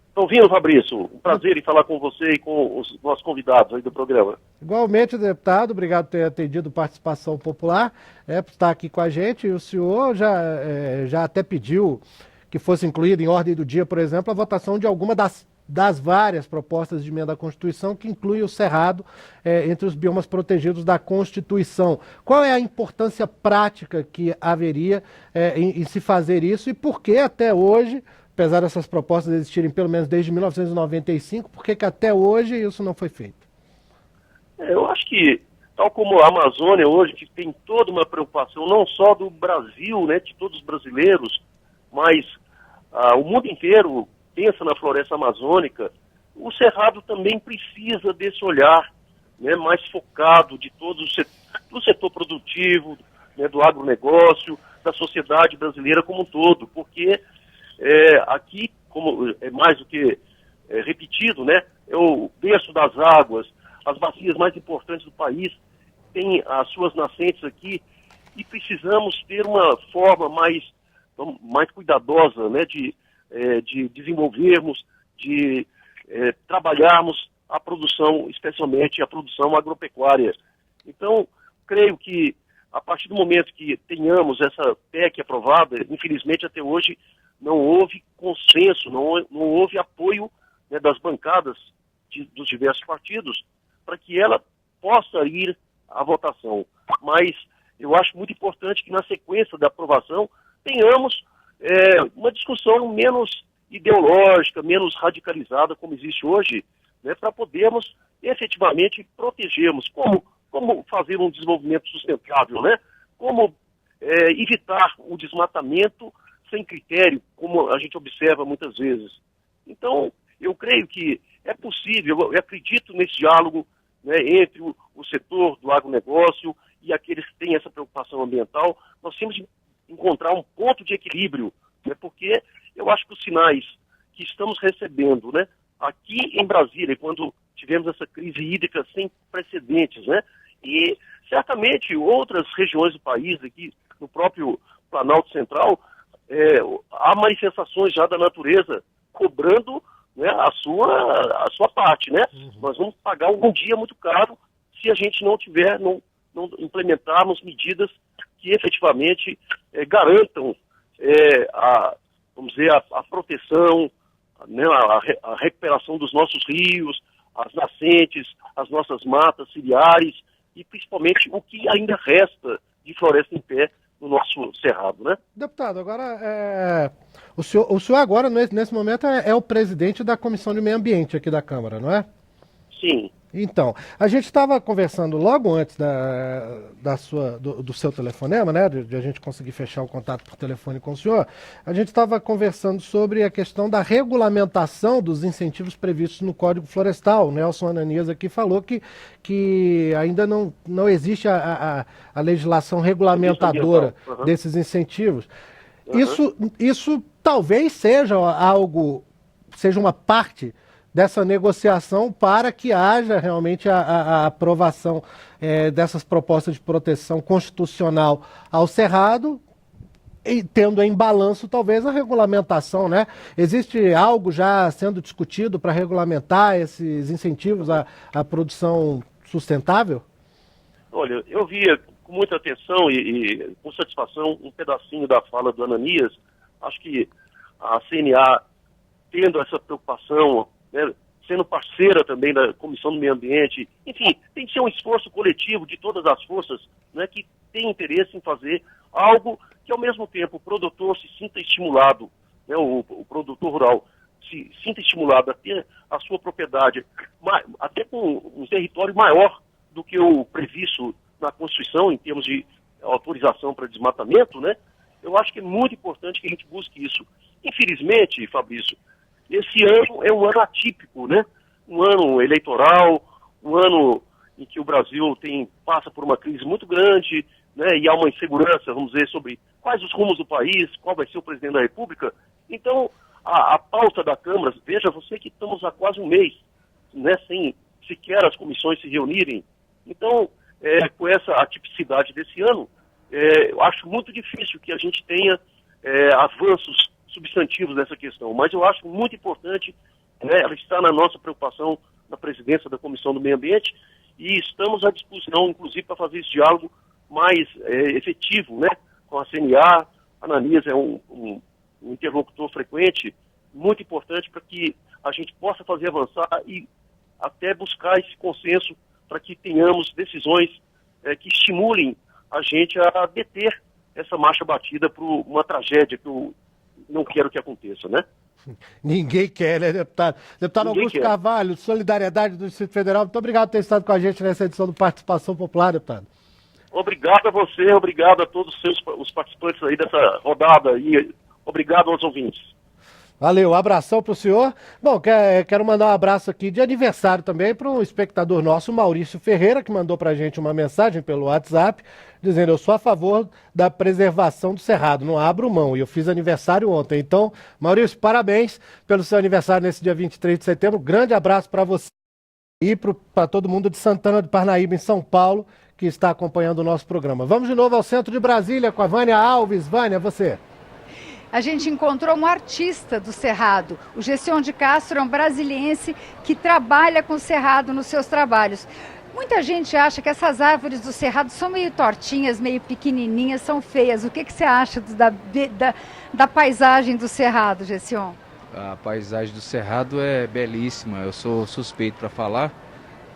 Estou ouvindo, Fabrício. Um prazer em falar com você e com os nossos convidados aí do programa. Igualmente, deputado, obrigado por ter atendido Participação Popular, por estar aqui com a gente. E o senhor já até pediu que fosse incluída em ordem do dia, por exemplo, a votação de alguma das várias propostas de emenda à Constituição que inclui o Cerrado entre os biomas protegidos da Constituição. Qual é a importância prática que haveria em se fazer isso e por que até hoje, apesar dessas propostas existirem pelo menos desde 1995, por que até hoje isso não foi feito? Eu acho que, tal como a Amazônia hoje, que tem toda uma preocupação, não só do Brasil, né, de todos os brasileiros, mas o mundo inteiro pensa na floresta amazônica, o Cerrado também precisa desse olhar, né, mais focado de todo do setor produtivo, né, do agronegócio, da sociedade brasileira como um todo, porque aqui, como é mais do que repetido, né, é o berço das águas, as bacias mais importantes do país têm as suas nascentes aqui e precisamos ter uma forma mais cuidadosa, né, de desenvolvermos, de trabalharmos a produção, especialmente a produção agropecuária. Então, creio que a partir do momento que tenhamos essa PEC aprovada, infelizmente até hoje não houve consenso, não houve apoio, né, das bancadas dos diversos partidos para que ela possa ir à votação. Mas eu acho muito importante que na sequência da aprovação tenhamos uma discussão menos ideológica, menos radicalizada como existe hoje, né, para podermos efetivamente protegermos como fazer um desenvolvimento sustentável, né? Como evitar o desmatamento sem critério, como a gente observa muitas vezes. Então, eu creio que é possível, eu acredito nesse diálogo, né, entre o setor do agronegócio e aqueles que têm essa preocupação ambiental. Nós temos de encontrar um ponto de equilíbrio, né, porque eu acho que os sinais que estamos recebendo, né, aqui em Brasília, quando tivemos essa crise hídrica sem precedentes, né, e certamente outras regiões do país, aqui no próprio Planalto Central, há manifestações já da natureza cobrando, né, a sua parte, né? Nós vamos pagar um dia muito caro se a gente não não implementarmos medidas que efetivamente garantam vamos dizer, a proteção, né, a recuperação dos nossos rios, as nascentes, as nossas matas ciliares e principalmente o que ainda resta de floresta em pé no nosso cerrado, né? Deputado, agora o senhor agora, nesse momento, é o presidente da Comissão de Meio Ambiente aqui da Câmara, não é? Sim. Então, a gente estava conversando logo antes do seu telefonema, né, de a gente conseguir fechar o contato por telefone com o senhor, a gente estava conversando sobre a questão da regulamentação dos incentivos previstos no Código Florestal. O Nelson Ananias aqui falou que ainda não existe a legislação regulamentadora desses incentivos. Isso talvez seja uma parte dessa negociação para que haja realmente a aprovação dessas propostas de proteção constitucional ao Cerrado, e tendo em balanço talvez a regulamentação, né? Existe algo já sendo discutido para regulamentar esses incentivos à produção sustentável? Olha, eu via com muita atenção e com satisfação um pedacinho da fala do Ananias. Acho que a CNA, tendo essa preocupação, né, sendo parceira também da Comissão do Meio Ambiente, enfim, tem que ser um esforço coletivo de todas as forças, né, que tem interesse em fazer algo que, ao mesmo tempo, o produtor se sinta estimulado, né, o produtor rural se sinta estimulado a ter a sua propriedade, até com um território maior do que o previsto na Constituição, em termos de autorização para desmatamento, né? Eu acho que é muito importante que a gente busque isso. Infelizmente, Fabrício, esse ano é um ano atípico, né? Um ano eleitoral, um ano em que o Brasil passa por uma crise muito grande, né? E há uma insegurança, vamos dizer, sobre quais os rumos do país, qual vai ser o presidente da República. Então, a pauta da Câmara, veja você que estamos há quase um mês, né? Sem sequer as comissões se reunirem. Então, com essa atipicidade desse ano, eu acho muito difícil que a gente tenha avanços substantivos nessa questão, mas eu acho muito importante, né, ela está na nossa preocupação na presidência da Comissão do Meio Ambiente e estamos à disposição, inclusive, para fazer esse diálogo mais efetivo, né, com a CNA. A Ananias é um interlocutor frequente, muito importante para que a gente possa fazer avançar e até buscar esse consenso para que tenhamos decisões que estimulem a gente a deter essa marcha batida por uma tragédia que eu não quero que aconteça, né? Ninguém quer, né, deputado? Deputado Ninguém Augusto quer. Carvalho, Solidariedade do Distrito Federal, muito obrigado por ter estado com a gente nessa edição do Participação Popular, deputado. Obrigado a você, obrigado a todos os participantes aí dessa rodada e obrigado aos ouvintes. Valeu, abração pro senhor. Bom, quero mandar um abraço aqui de aniversário também para um espectador nosso, Maurício Ferreira, que mandou pra gente uma mensagem pelo WhatsApp, dizendo: eu sou a favor da preservação do Cerrado, não abro mão, e eu fiz aniversário ontem. Então, Maurício, parabéns pelo seu aniversário nesse dia 23 de setembro, grande abraço para você e para todo mundo de Santana de Parnaíba, em São Paulo, que está acompanhando o nosso programa. Vamos de novo ao centro de Brasília com a Vânia Alves. Vânia, você. A gente encontrou um artista do Cerrado. O Gession de Castro é um brasiliense que trabalha com o Cerrado nos seus trabalhos. Muita gente acha que essas árvores do Cerrado são meio tortinhas, meio pequenininhas, são feias. O que você acha da paisagem do Cerrado, Gession? A paisagem do Cerrado é belíssima. Eu sou suspeito para falar,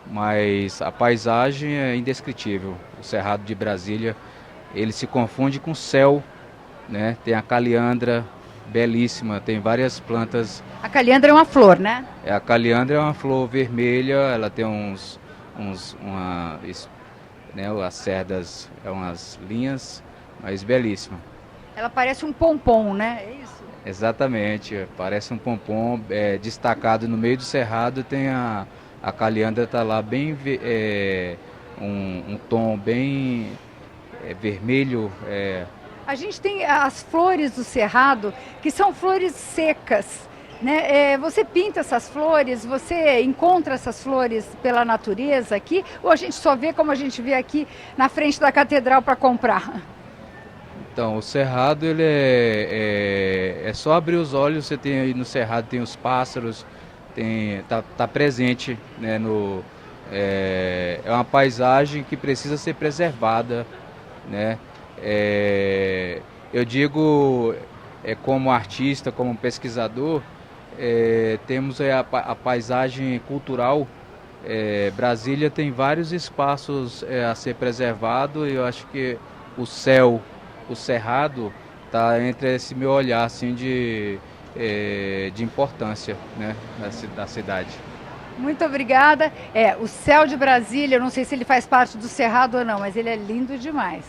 mas a paisagem é indescritível. O Cerrado de Brasília, ele se confunde com o céu, né? Tem a caliandra, belíssima, tem várias plantas. A caliandra é uma flor, né? A caliandra é uma flor vermelha, ela tem as cerdas, umas linhas, mas belíssima. Ela parece um pompom, né? É isso? Exatamente, parece um pompom, destacado no meio do cerrado, tem a caliandra, tá lá bem, um tom bem vermelho. A gente tem as flores do Cerrado, que são flores secas, né? Você pinta essas flores, você encontra essas flores pela natureza aqui, ou a gente só vê como a gente vê aqui na frente da catedral para comprar? Então, o Cerrado, ele é só abrir os olhos, você tem aí no Cerrado, tem os pássaros, tá presente, né, É uma paisagem que precisa ser preservada, né? Eu digo, como artista, como pesquisador, temos a paisagem cultural. Brasília tem vários espaços a ser preservado, e eu acho que o céu, o cerrado, está entre esse meu olhar assim, de importância, né, da cidade. Muito obrigada. O céu de Brasília, eu não sei se ele faz parte do Cerrado ou não, mas ele é lindo demais.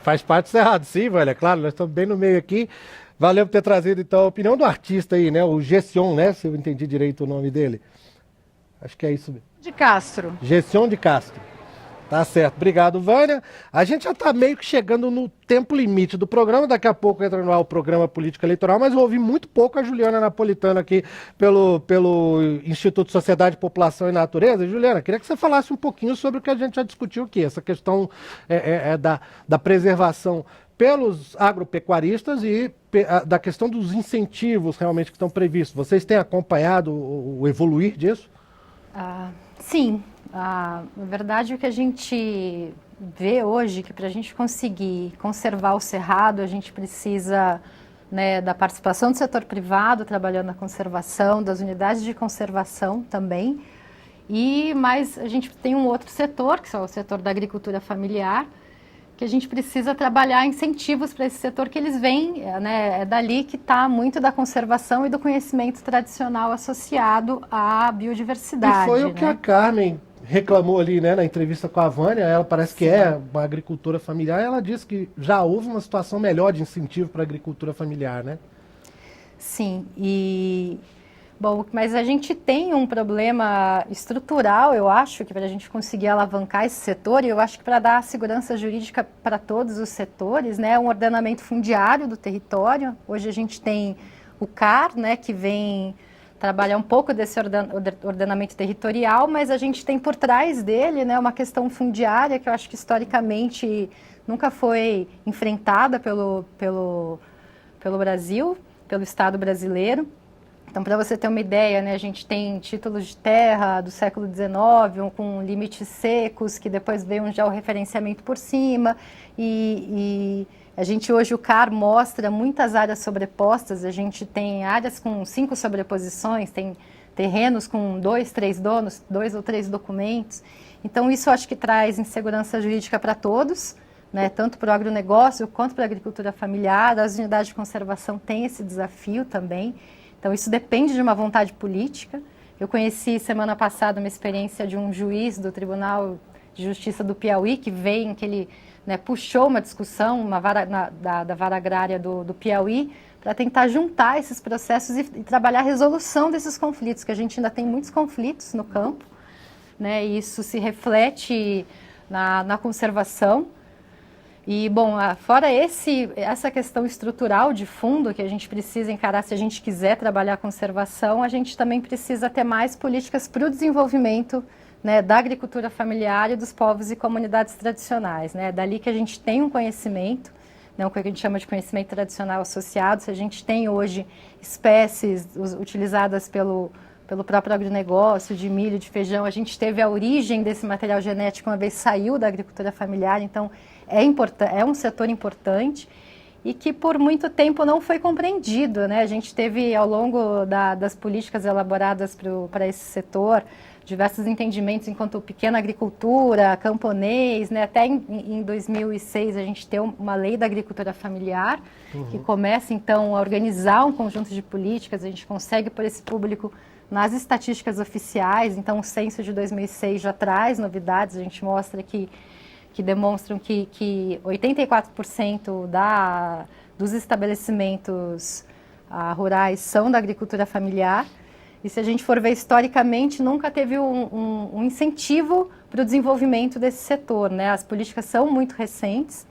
Faz parte do Cerrado, sim, velho, é claro, nós estamos bem no meio aqui. Valeu por ter trazido, então, a opinião do artista aí, né, o Gession, né, se eu entendi direito o nome dele. Acho que é isso mesmo. De Castro. Gestion de Castro. Tá certo. Obrigado, Vânia. A gente já está meio que chegando no tempo limite do programa. Daqui a pouco entra no ar o programa Política Eleitoral, mas eu ouvi muito pouco a Juliana Napolitano aqui pelo Instituto Sociedade, População e Natureza. Juliana, queria que você falasse um pouquinho sobre o que a gente já discutiu aqui, essa questão da preservação pelos agropecuaristas e da questão dos incentivos realmente que estão previstos. Vocês têm acompanhado o evoluir disso? Sim. Na verdade, o que a gente vê hoje, que para a gente conseguir conservar o cerrado, a gente precisa, né, da participação do setor privado trabalhando na conservação, das unidades de conservação também. Mas a gente tem um outro setor, que é o setor da agricultura familiar, que a gente precisa trabalhar incentivos para esse setor, que eles vêm, né, é dali que está muito da conservação e do conhecimento tradicional associado à biodiversidade. E foi o que a Carmen reclamou ali, né, na entrevista com a Vânia. Ela parece que é uma agricultura familiar, e ela disse que já houve uma situação melhor de incentivo para a agricultura familiar, né? Sim, bom, mas a gente tem um problema estrutural, eu acho, que para a gente conseguir alavancar esse setor, e eu acho que para dar segurança jurídica para todos os setores, né, um ordenamento fundiário do território. Hoje a gente tem o CAR, né, que vem trabalhar um pouco desse ordenamento territorial, mas a gente tem por trás dele, né, uma questão fundiária que eu acho que historicamente nunca foi enfrentada pelo Brasil, pelo Estado brasileiro. Então, para você ter uma ideia, né, a gente tem títulos de terra do século XIX, com limites secos, que depois veio já o referenciamento por cima, e a gente hoje, o CAR mostra muitas áreas sobrepostas. A gente tem áreas com 5 sobreposições, tem terrenos com 2, 3 donos, 2 ou 3 documentos. Então, isso eu acho que traz insegurança jurídica para todos, né, tanto para o agronegócio quanto para a agricultura familiar. As unidades de conservação têm esse desafio também. Então, isso depende de uma vontade política. Eu conheci semana passada uma experiência de um juiz do Tribunal de Justiça do Piauí, que ele, né, puxou uma discussão da vara agrária do Piauí para tentar juntar esses processos e trabalhar a resolução desses conflitos, que a gente ainda tem muitos conflitos no campo, né, e isso se reflete na conservação. E, bom, fora essa questão estrutural de fundo que a gente precisa encarar se a gente quiser trabalhar a conservação, a gente também precisa ter mais políticas para o desenvolvimento, né, da agricultura familiar e dos povos e comunidades tradicionais, né? Dali que a gente tem um conhecimento, né, o que a gente chama de conhecimento tradicional associado. Se a gente tem hoje espécies utilizadas pelo próprio agronegócio, de milho, de feijão, a gente teve a origem desse material genético uma vez saiu da agricultura familiar. Então, é um setor importante e que por muito tempo não foi compreendido, né? A gente teve, ao longo das políticas elaboradas para esse setor, diversos entendimentos enquanto pequena agricultura, camponês, né? Até em 2006 a gente tem uma lei da agricultura familiar, que começa então a organizar um conjunto de políticas. A gente consegue pôr esse público nas estatísticas oficiais. Então o censo de 2006 já traz novidades. A gente mostra que demonstram que 84% dos estabelecimentos rurais são da agricultura familiar. E se a gente for ver historicamente, nunca teve um incentivo para o desenvolvimento desse setor, né? As políticas são muito recentes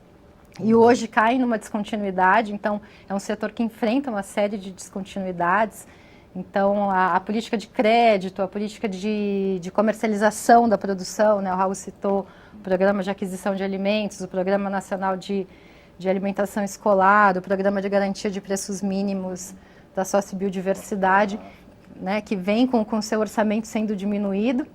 e hoje caem numa descontinuidade. Então, é um setor que enfrenta uma série de descontinuidades. Então, a política de crédito, a política de comercialização da produção, né? O Raul citou o Programa de Aquisição de Alimentos, o Programa Nacional de Alimentação Escolar, o Programa de Garantia de Preços Mínimos da Sociobiodiversidade, né, que vem com seu orçamento sendo diminuído.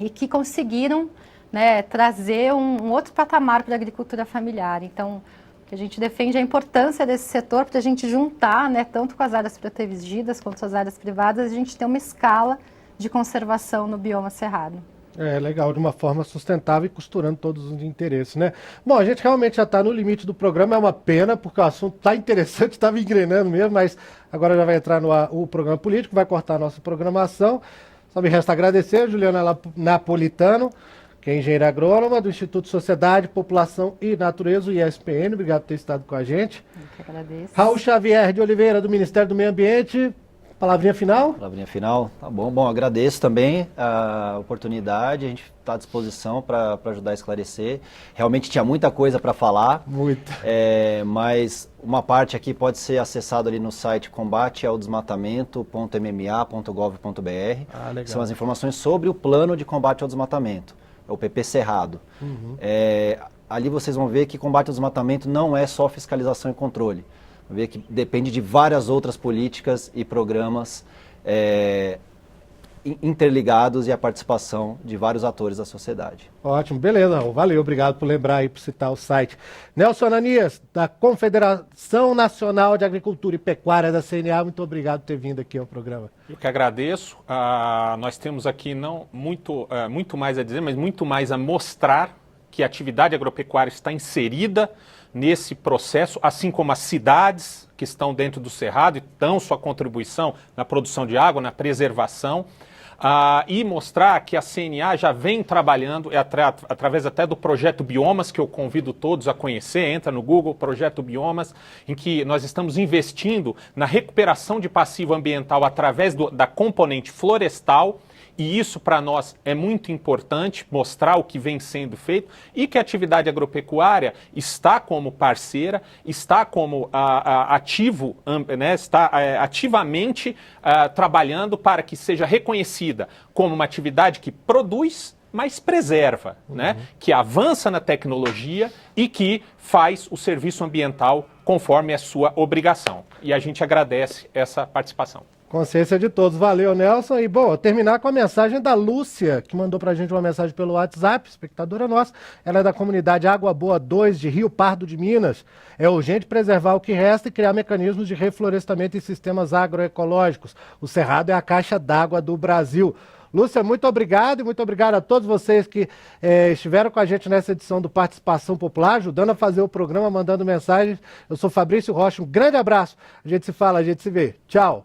e que conseguiram, né, trazer um outro patamar para a agricultura familiar. Então, o que a gente defende é a importância desse setor para a gente juntar, né, tanto com as áreas protegidas quanto as áreas privadas, a gente ter uma escala de conservação no bioma cerrado. É legal, de uma forma sustentável e costurando todos os interesses, né? Bom, a gente realmente já está no limite do programa, é uma pena, porque o assunto está interessante, estava engrenando mesmo, mas agora já vai entrar no ar o programa político, vai cortar a nossa programação. Só me resta agradecer, Juliana Napolitano, que é engenheira agrônoma do Instituto Sociedade, População e Natureza, o ISPN. Obrigado por ter estado com a gente. Eu que agradeço. Raul Xavier de Oliveira, do Ministério do Meio Ambiente. Palavrinha final? Palavrinha final, tá bom. Bom, agradeço também a oportunidade, a gente está à disposição para ajudar a esclarecer. Realmente tinha muita coisa para falar. Muita. Mas uma parte aqui pode ser acessado ali no site combateaodesmatamento.mma.gov.br. São as informações sobre o plano de combate ao desmatamento, é o PP Cerrado. Ali vocês vão ver que combate ao desmatamento não é só fiscalização e controle. Ver que depende de várias outras políticas e programas interligados e a participação de vários atores da sociedade. Ótimo, beleza, Raul. Valeu, obrigado por lembrar aí, por citar o site. Nelson Ananias, da Confederação Nacional de Agricultura e Pecuária da CNA, muito obrigado por ter vindo aqui ao programa. Eu que agradeço. Nós temos aqui não muito mais a dizer, mas muito mais a mostrar que a atividade agropecuária está inserida nesse processo, assim como as cidades que estão dentro do Cerrado e dão sua contribuição na produção de água, na preservação, e mostrar que a CNA já vem trabalhando, através até do Projeto Biomas, que eu convido todos a conhecer, entra no Google, Projeto Biomas, em que nós estamos investindo na recuperação de passivo ambiental através da componente florestal. E isso para nós é muito importante, mostrar o que vem sendo feito e que a atividade agropecuária está como parceira, está como ativo, né, está ativamente trabalhando para que seja reconhecida como uma atividade que produz, mas preserva, né, que avança na tecnologia e que faz o serviço ambiental conforme a sua obrigação. E a gente agradece essa participação. Consciência de todos. Valeu, Nelson. E, bom, terminar com a mensagem da Lúcia, que mandou pra gente uma mensagem pelo WhatsApp, espectadora nossa. Ela é da comunidade Água Boa 2, de Rio Pardo de Minas. É urgente preservar o que resta e criar mecanismos de reflorestamento e sistemas agroecológicos. O Cerrado é a caixa d'água do Brasil. Lúcia, muito obrigado e muito obrigado a todos vocês que estiveram com a gente nessa edição do Participação Popular, ajudando a fazer o programa, mandando mensagens. Eu sou Fabrício Rocha, um grande abraço. A gente se fala, a gente se vê. Tchau.